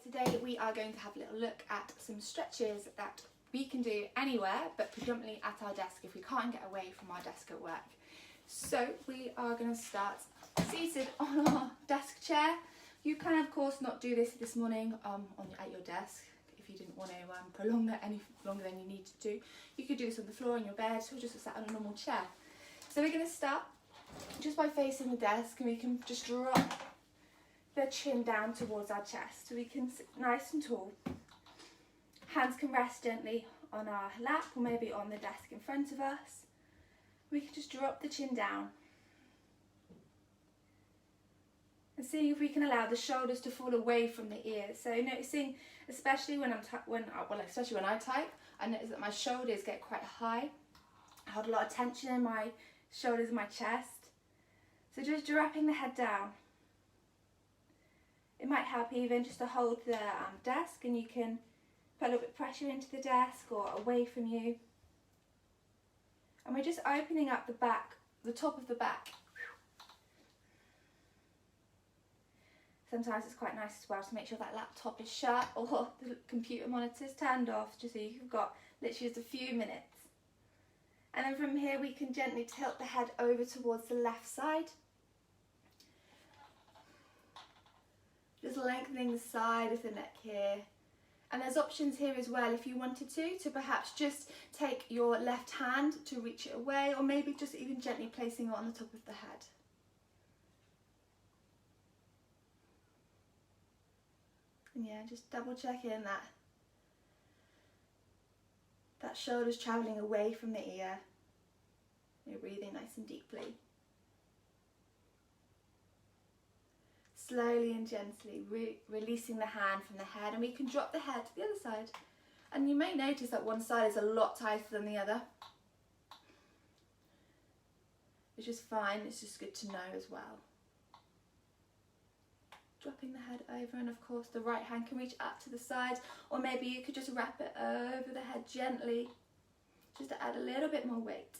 Today we are going to have a little look at some stretches that we can do anywhere, but predominantly at our desk if we can't get away from our desk at work. So we are going to start seated on our desk chair. You can of course not do this morning at your desk if you didn't want to prolong that any longer than you need to do. You could do this on the floor in your bed or just sat on a normal chair. So we're going to start just by facing the desk, and we can just drop the chin down towards our chest so we can sit nice and tall. Hands can rest gently on our lap or maybe on the desk in front of us. We can just drop the chin down and seeing if we can allow the shoulders to fall away from the ears. So noticing, especially when I type, I notice that my shoulders get quite high. I hold a lot of tension in my shoulders and my chest. So just dropping the head down. It might help even just to hold the desk, and you can put a little bit of pressure into the desk or away from you. And we're just opening up the back, the top of the back. Sometimes it's quite nice as well to make sure that laptop is shut or the computer monitor is turned off, just so you've got literally just a few minutes. And then from here we can gently tilt the head over towards the left side. Just lengthening the side of the neck here. And there's options here as well if you wanted to perhaps just take your left hand to reach it away, or maybe just even gently placing it on the top of the head. And yeah, just double checking that shoulder's travelling away from the ear. You're breathing nice and deeply. Slowly and gently releasing the hand from the head, and we can drop the head to the other side. And you may notice that one side is a lot tighter than the other, which is fine. It's just good to know as well. Dropping the head over, and of course the right hand can reach up to the sides, or maybe you could just wrap it over the head gently, just to add a little bit more weight.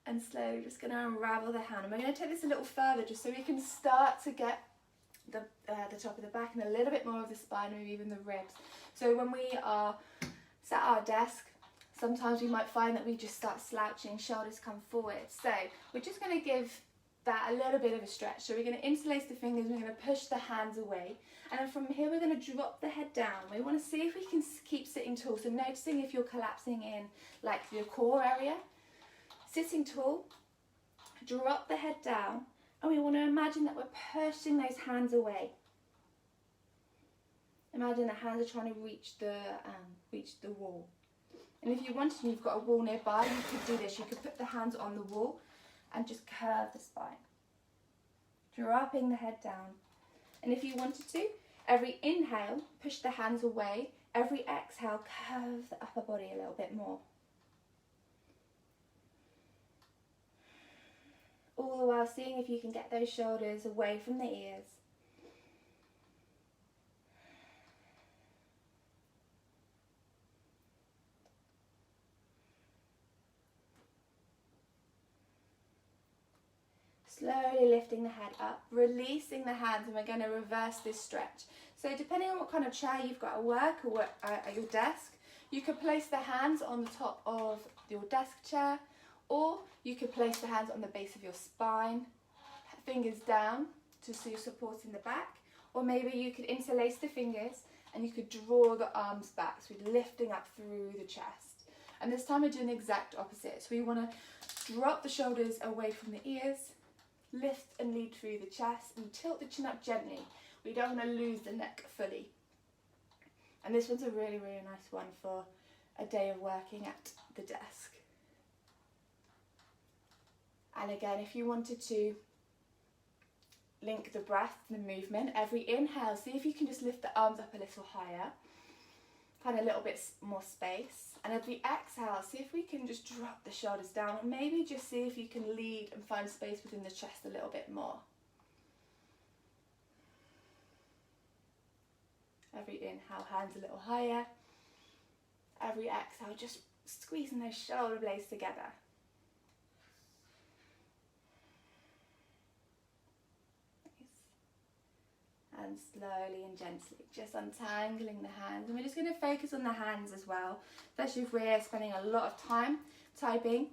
And slowly just going to unravel the hand, and we're going to take this a little further just so we can start to get the top of the back and a little bit more of the spine, maybe even the ribs. So when we are sat at our desk, sometimes we might find that we just start slouching, shoulders come forward. So we're just going to give that a little bit of a stretch. So we're going to interlace the fingers, we're going to push the hands away, and then from here we're going to drop the head down. We want to see if we can keep sitting tall, so noticing if you're collapsing in like your core area. Sitting tall, drop the head down, and we want to imagine that we're pushing those hands away. Imagine the hands are trying to reach the wall. And if you wanted, and you've got a wall nearby, you could do this. You could put the hands on the wall and just curve the spine. Dropping the head down. And if you wanted to, every inhale, push the hands away. Every exhale, curve the upper body a little bit more. All the while seeing if you can get those shoulders away from the ears. Slowly lifting the head up, releasing the hands, and we're going to reverse this stretch. So depending on what kind of chair you've got at work or at your desk, you could place the hands on the top of your desk chair, or you could place the hands on the base of your spine, fingers down to so you're supporting the back, or maybe you could interlace the fingers and you could draw the arms back, so we're lifting up through the chest. And this time we're doing the exact opposite. So we want to drop the shoulders away from the ears, lift and lead through the chest, and tilt the chin up gently. We don't want to lose the neck fully. And this one's a really, really nice one for a day of working at the desk. And again, if you wanted to link the breath and the movement, every inhale, see if you can just lift the arms up a little higher, find a little bit more space. And every exhale, see if we can just drop the shoulders down, or maybe just see if you can lead and find space within the chest a little bit more. Every inhale, hands a little higher. Every exhale, just squeezing those shoulder blades together. and slowly and gently, just untangling the hands. And we're just going to focus on the hands as well, especially if we're spending a lot of time typing.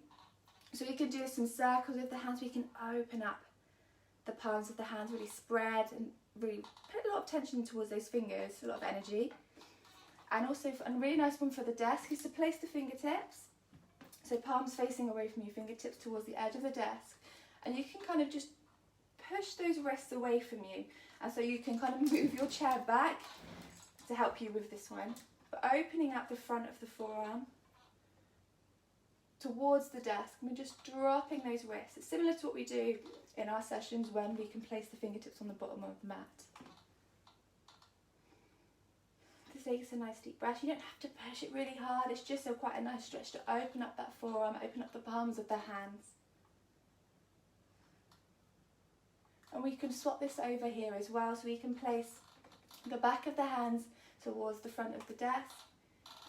So we can do some circles with the hands. We can open up the palms of the hands, really spread and really put a lot of tension towards those fingers, a lot of energy. And also, a really nice one for the desk is to place the fingertips. So palms facing away from you, fingertips towards the edge of the desk. And you can kind of just push those wrists away from you. And so you can kind of move your chair back to help you with this one. But opening up the front of the forearm towards the desk, and we're just dropping those wrists. It's similar to what we do in our sessions when we can place the fingertips on the bottom of the mat. Just take a nice deep breath. You don't have to push it really hard. It's just quite a nice stretch to open up that forearm, open up the palms of the hands. And we can swap this over here as well. So we can place the back of the hands towards the front of the desk.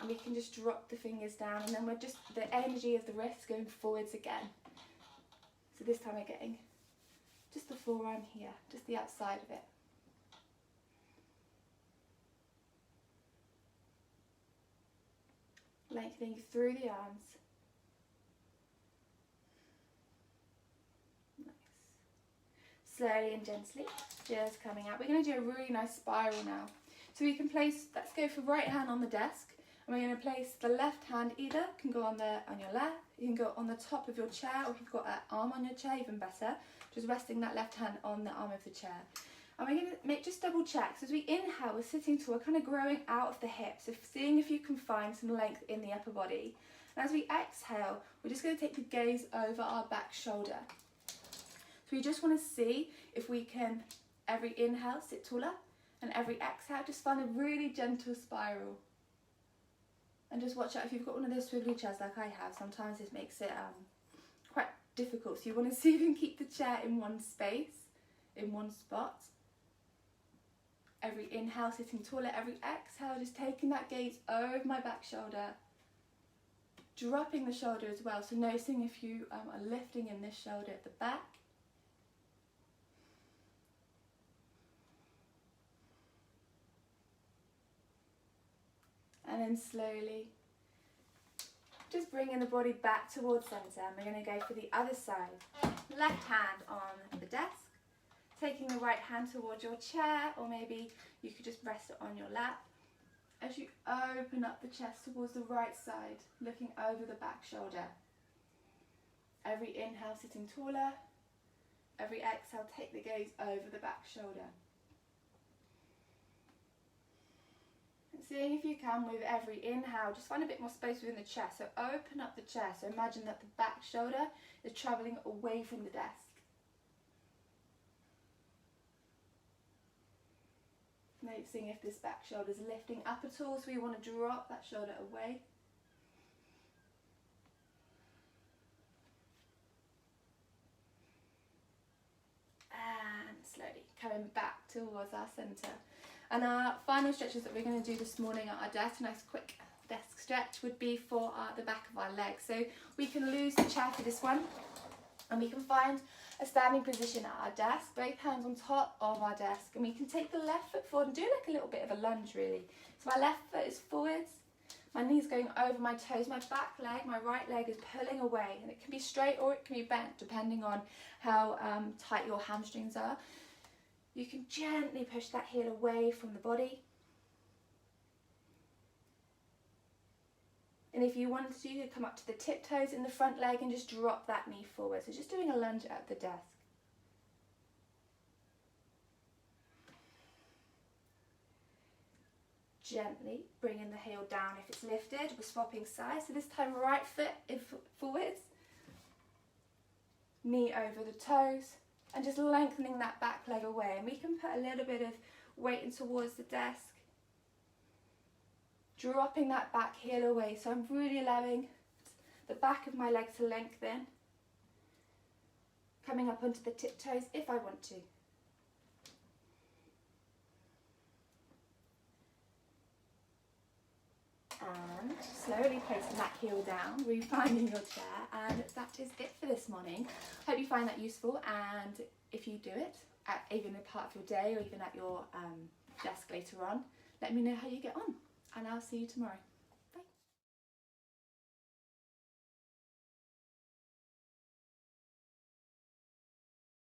And we can just drop the fingers down. And then we're just, the energy of the wrists going forwards again. So this time we're getting just the forearm here, just the outside of it. Lengthening through the arms. Nice. Slowly and gently, just coming out. We're going to do a really nice spiral now. So we can place, let's go for right hand on the desk. And we're going to place the left hand either, can go on your lap, you can go on the top of your chair, or if you've got an arm on your chair, even better. Just resting that left hand on the arm of the chair. And we're going to just double check. So as we inhale, we're sitting tall, we're kind of growing out of the hips, so seeing if you can find some length in the upper body. And as we exhale, we're just going to take the gaze over our back shoulder. So we just want to see if we can, every inhale, sit taller, and every exhale, just find a really gentle spiral. And just watch out if you've got one of those swivelly chairs like I have. Sometimes this makes it quite difficult. So you want to see if you can keep the chair in one space, in one spot. Every inhale, sitting taller. Every exhale, just taking that gaze over my back shoulder. Dropping the shoulder as well. So noticing if you are lifting in this shoulder at the back. And then slowly, just bringing the body back towards centre. And we're going to go for the other side. Left hand on the desk. Taking the right hand towards your chair, or maybe you could just rest it on your lap. As you open up the chest towards the right side, looking over the back shoulder. Every inhale, sitting taller. Every exhale, take the gaze over the back shoulder. And seeing if you can, with every inhale, just find a bit more space within the chest. So open up the chest. So imagine that the back shoulder is travelling away from the desk. Noticing if this back shoulder is lifting up at all, so we want to drop that shoulder away. And slowly coming back towards our centre. And our final stretches that we're going to do this morning at our desk, a nice quick desk stretch, would be for the back of our legs. So we can lose the chair for this one, and we can find a standing position at our desk, both hands on top of our desk, and we can take the left foot forward and do like a little bit of a lunge really. So my left foot is forwards, my knees going over my toes, my back leg, my right leg is pulling away, and it can be straight or it can be bent depending on how tight your hamstrings are. You can gently push that heel away from the body. And if you wanted to, you could come up to the tiptoes in the front leg and just drop that knee forward. So just doing a lunge at the desk. Gently bringing the heel down if it's lifted. We're swapping sides. So this time right foot in forwards. Knee over the toes. And just lengthening that back leg away. And we can put a little bit of weight in towards the desk. Dropping that back heel away. So I'm really allowing the back of my leg to lengthen. Coming up onto the tiptoes if I want to. And slowly placing that heel down, refinding your chair, and that is it for this morning. Hope you find that useful, and if you do it, at even a part of your day or even at your desk later on. Let me know how you get on, and I'll see you tomorrow.